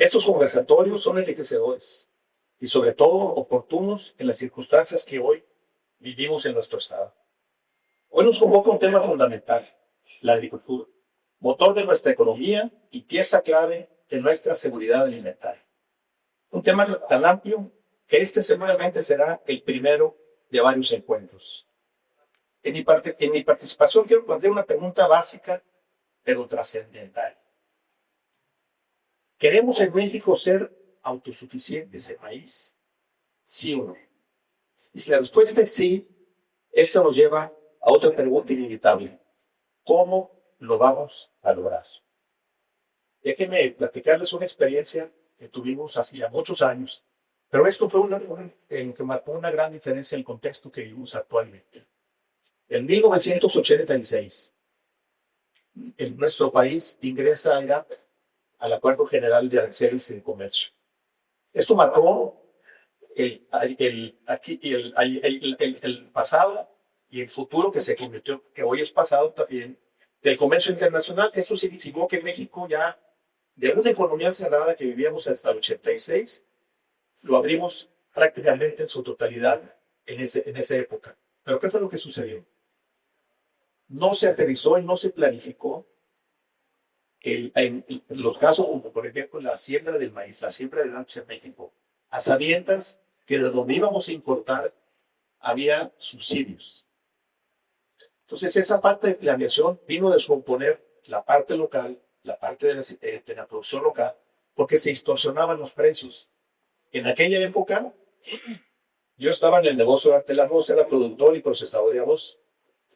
Estos conversatorios son enriquecedores y sobre todo oportunos en las circunstancias que hoy vivimos en nuestro estado. Hoy nos convoca un tema fundamental, la agricultura, motor de nuestra economía y pieza clave de nuestra seguridad alimentaria. Un tema tan amplio que este seguramente será el primero de varios encuentros. En mi participación quiero plantear una pregunta básica pero trascendental. ¿Queremos en México ser autosuficientes en país? ¿Sí o no? Y si la respuesta es sí, esto nos lleva a otra pregunta inevitable. ¿Cómo lo vamos a lograr? Déjenme platicarles una experiencia que tuvimos hace ya muchos años, pero esto fue en que marcó una gran diferencia en el contexto que vivimos actualmente. En 1986, en nuestro país ingresa al GATT, al Acuerdo General de Aranceles y de Comercio. Esto marcó el pasado y el futuro que se convirtió, que hoy es pasado también, del comercio internacional. Esto significó que México ya, de una economía cerrada que vivíamos hasta el 86, lo abrimos prácticamente en su totalidad en esa época. Pero ¿qué fue lo que sucedió? No se aterrizó y no se planificó en los casos como por ejemplo la siembra del maíz, la siembra del arroz en México, a sabiendas que de donde íbamos a importar había subsidios. Entonces esa parte de planeación vino a descomponer la parte local, la parte de la producción local, porque se distorsionaban los precios. En aquella época yo estaba en el negocio del arroz, era productor y procesador de arroz.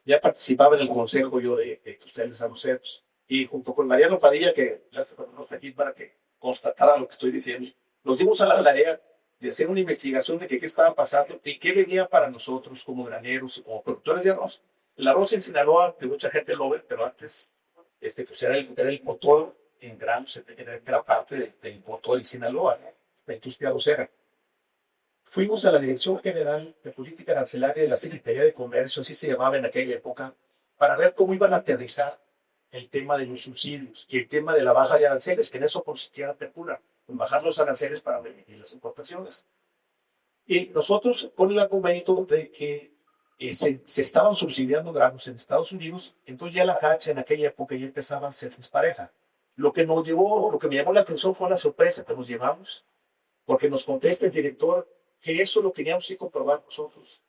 Ya participaba en el consejo yo de ustedes arroceros. Y junto con Mariano Padilla, que le hace aquí para que constatara lo que estoy diciendo, nos dimos a la tarea de hacer una investigación de qué estaba pasando y qué venía para nosotros como graneros, como productores de arroz. El arroz en Sinaloa, que mucha gente lo ve, pero antes pues era el motor en granos, era parte del motor en Sinaloa, ¿no? La industria arrocera. Fuimos a la Dirección General de Política Arancelaria de la Secretaría de Comercio, así se llamaba en aquella época, para ver cómo iban a aterrizar el tema de los subsidios y el tema de la baja de aranceles, que en eso consistía la apertura, en bajar los aranceles para permitir las importaciones. Y nosotros con el argumento de que se estaban subsidiando granos en Estados Unidos, entonces ya la hacha en aquella época ya empezaba a ser dispareja. Lo que me llamó la atención fue la sorpresa que nos llevamos, porque nos contesta el director que eso lo queríamos que comprobar nosotros,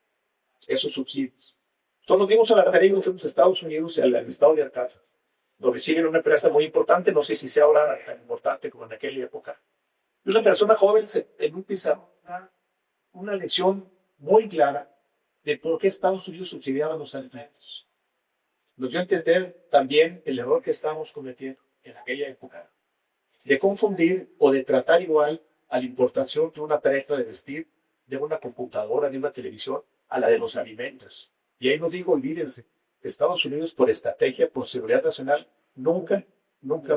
esos subsidios. Entonces nos dimos a la tarea y nos fuimos a Estados Unidos, al estado de Arkansas, donde siguen una empresa muy importante, no sé si sea ahora tan importante como en aquella época. Y una persona joven en un pizarrón una lección muy clara de por qué Estados Unidos subsidiaba los alimentos. Nos dio a entender también el error que estábamos cometiendo en aquella época, de confundir o de tratar igual a la importación de una prenda de vestir, de una computadora, de una televisión, a la de los alimentos. Y ahí nos dijo, olvídense, Estados Unidos por estrategia, por seguridad nacional, nunca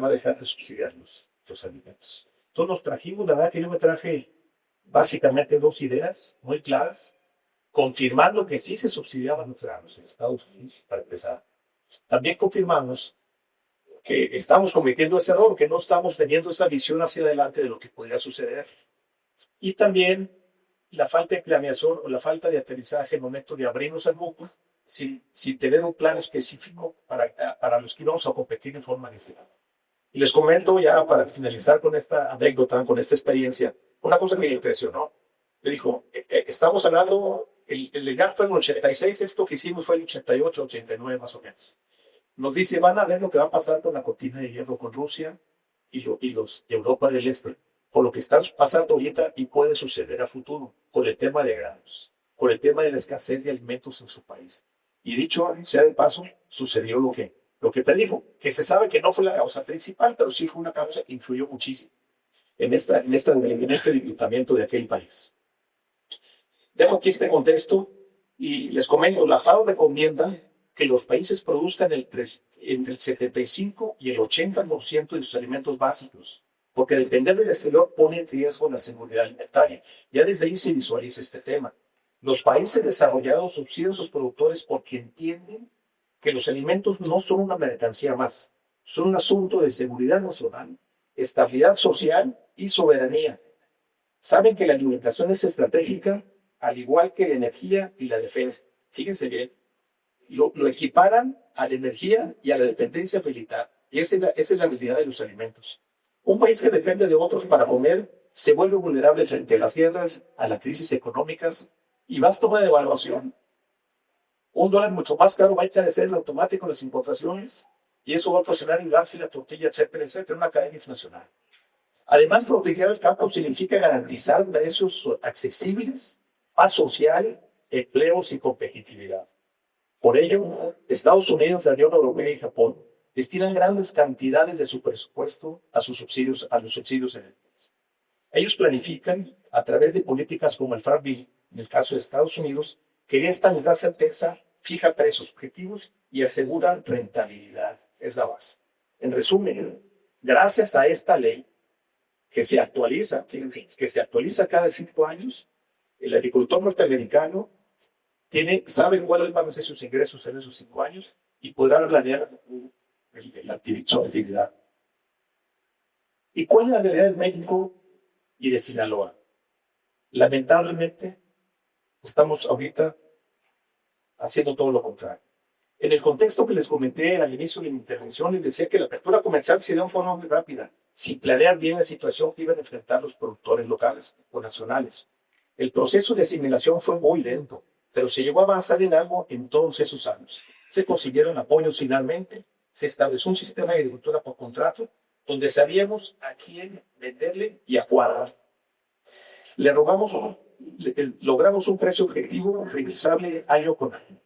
va a dejar de subsidiar los alimentos. Entonces nos trajimos, la verdad que yo me traje básicamente dos ideas muy claras, confirmando que sí se subsidiaban los granos en Estados Unidos, para empezar. También confirmamos que estamos cometiendo ese error, que no estamos teniendo esa visión hacia adelante de lo que podría suceder. Y también la falta de planeación o la falta de aterrizaje en el momento de abrirnos al mundo sin tener un plan específico para los que íbamos a competir en forma distinta. Y les comento ya para finalizar con esta anécdota, con esta experiencia, una cosa que me impresionó. Me dijo, estamos hablando, el GATT fue en el 86, esto que hicimos fue en el 88, 89 más o menos. Nos dice, van a ver lo que va a pasar con la cortina de hierro con Rusia y Europa del Este, por lo que está pasando ahorita y puede suceder a futuro, con el tema de granos, con el tema de la escasez de alimentos en su país. Y dicho sea de paso, sucedió lo que predijo, que se sabe que no fue la causa principal, pero sí fue una causa que influyó muchísimo en este endeudamiento de aquel país. Dejo aquí este contexto y les comento, la FAO recomienda que los países produzcan entre el 75 y el 80% de sus alimentos básicos, porque depender del exterior pone en riesgo la seguridad alimentaria. Ya desde ahí se visualiza este tema. Los países desarrollados subsidian a sus productores porque entienden que los alimentos no son una mercancía más, son un asunto de seguridad nacional, estabilidad social y soberanía. Saben que la alimentación es estratégica, al igual que la energía y la defensa. Fíjense bien, lo equiparan a la energía y a la dependencia militar. Y esa es la realidad de los alimentos. Un país que depende de otros para comer se vuelve vulnerable frente a las guerras, a las crisis económicas y basta una devaluación. Un dólar mucho más caro va a encarecer el automático las importaciones y eso va a ocasionar el gas y la tortilla, etcétera, etcétera, una cadena inflacionaria. Además, proteger el campo significa garantizar precios accesibles, paz social, empleos y competitividad. Por ello, Estados Unidos, la Unión Europea y Japón destinan grandes cantidades de su presupuesto a los subsidios energéticos. Ellos planifican, a través de políticas como el Farm Bill, en el caso de Estados Unidos, que esta les da certeza, fija precios objetivos y asegura rentabilidad. Es la base. En resumen, gracias a esta ley, que se actualiza, fíjense, que se actualiza cada 5 años, el agricultor norteamericano sabe cuáles van a ser sus ingresos en esos 5 años y podrá planear su actividad. ¿Y cuál es la realidad de México y de Sinaloa? Lamentablemente, estamos ahorita haciendo todo lo contrario. En el contexto que les comenté al inicio de mi intervención, les decía que la apertura comercial se dio de forma muy rápida, sin planear bien la situación que iban a enfrentar los productores locales o nacionales. El proceso de asimilación fue muy lento, pero se llegó a avanzar en algo en todos esos años. Se consiguieron apoyos finalmente, se estableció un sistema de agricultura por contrato, donde sabíamos a quién venderle y a cuándo. Logramos un precio objetivo revisable año con año.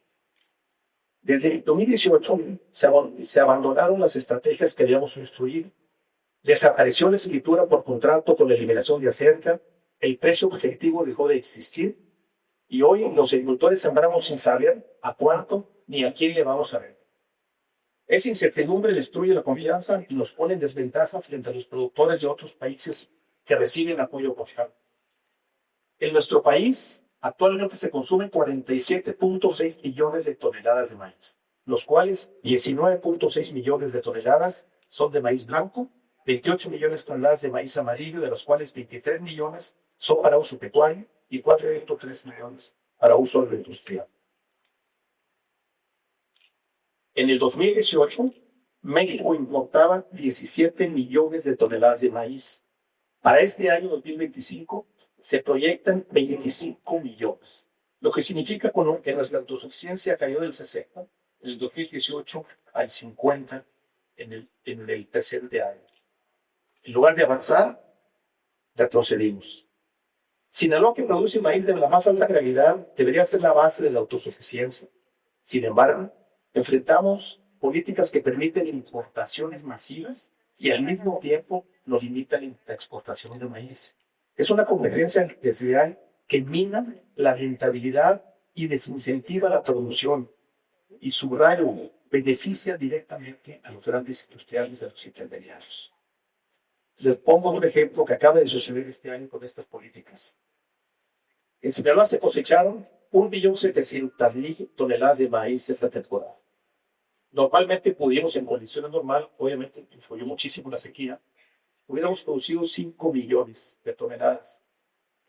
Desde el 2018 se abandonaron las estrategias que habíamos instruido. Desapareció la escritura por contrato con la eliminación de acerca, el precio objetivo dejó de existir y hoy los agricultores sembramos sin saber a cuánto ni a quién le vamos a vender. Esa incertidumbre destruye la confianza y nos pone en desventaja frente a los productores de otros países que reciben apoyo postal. En nuestro país actualmente se consumen 47.6 millones de toneladas de maíz, los cuales 19.6 millones de toneladas son de maíz blanco, 28 millones de toneladas de maíz amarillo, de los cuales 23 millones son para uso pecuario y 4.3 millones para uso agroindustrial. En el 2018, México importaba 17 millones de toneladas de maíz. Para este año 2025 se proyectan 25 millones, lo que significa que nuestra autosuficiencia cayó del 60 en el 2018 al 50 en el presente año. En lugar de avanzar, retrocedimos. Sinaloa, que produce maíz de la más alta calidad, debería ser la base de la autosuficiencia. Sin embargo, enfrentamos políticas que permiten importaciones masivas y al mismo tiempo nos limitan la exportación de maíz. Es una competencia desleal que mina la rentabilidad y desincentiva la producción. Y subrayo, beneficia directamente a los grandes industriales y a los intermediarios. Les pongo un ejemplo que acaba de suceder este año con estas políticas. En Sinaloa se cosecharon 1.700.000 toneladas de maíz esta temporada. Normalmente pudimos, en condiciones normales, obviamente influyó muchísimo la sequía, hubiéramos producido 5 millones de toneladas.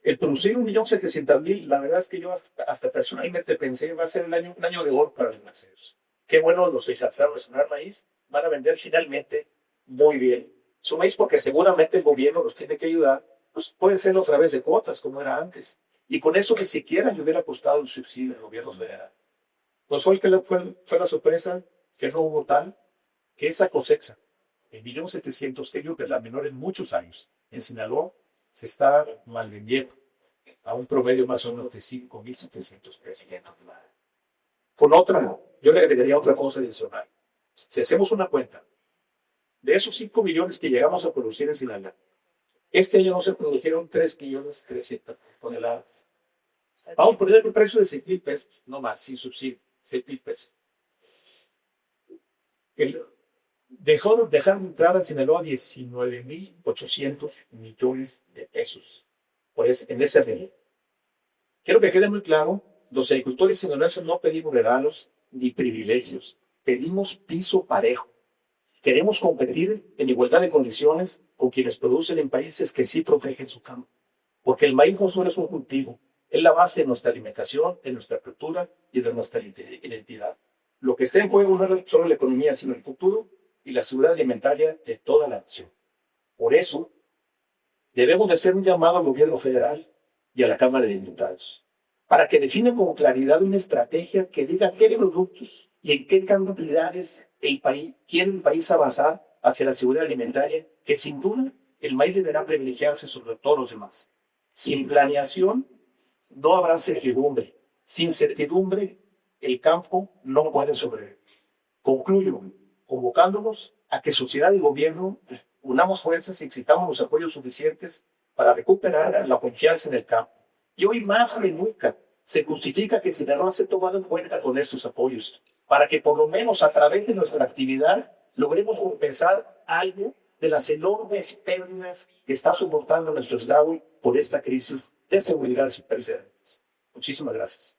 El producir 1.700.000, la verdad es que yo hasta personalmente pensé va a ser un año de oro para los maceros. Qué bueno los alcanzaron a sembrar maíz, van a vender finalmente muy bien su maíz porque seguramente el gobierno los tiene que ayudar, pues puede ser a través de cuotas como era antes. Y con eso ni siquiera yo hubiera apostado el subsidio del gobierno federal. Pues fue la sorpresa que no hubo tal que esa cosecha en 1.700.000, que yo que es la menor en muchos años, en Sinaloa se está mal vendiendo a un promedio más o menos de 5.700 pesos. Yo le agregaría otra cosa adicional. Si hacemos una cuenta, de esos 5 millones que llegamos a producir en Sinaloa, este año no se produjeron 3.300.000 toneladas. Vamos a poner el precio de 6,000 pesos, no más, sin subsidio, 6,000 pesos. Dejaron de entrar a Sinaloa 19.800 millones de pesos en ese año. Quiero que quede muy claro, los agricultores sinaloenses no pedimos regalos ni privilegios, pedimos piso parejo. Queremos competir en igualdad de condiciones con quienes producen en países que sí protegen su campo. Porque el maíz no solo es un cultivo, es la base de nuestra alimentación, de nuestra cultura y de nuestra identidad. Lo que está en juego no es solo la economía, sino el futuro y la seguridad alimentaria de toda la nación. Por eso, debemos de hacer un llamado al gobierno federal y a la Cámara de Diputados para que definan con claridad una estrategia que diga qué productos y en qué cantidades quiere el país avanzar hacia la seguridad alimentaria, que sin duda el maíz deberá privilegiarse sobre todos los demás. Sin planeación no habrá certidumbre. Sin certidumbre, el campo no puede sobrevivir. Concluyo convocándonos a que sociedad y gobierno unamos fuerzas y exitamos los apoyos suficientes para recuperar la confianza en el campo. Y hoy más que nunca se justifica que Sinaloa se ha tomado en cuenta con estos apoyos, para que por lo menos a través de nuestra actividad logremos compensar algo de las enormes pérdidas que está soportando nuestro Estado por esta crisis de seguridad sin precedentes. Muchísimas gracias.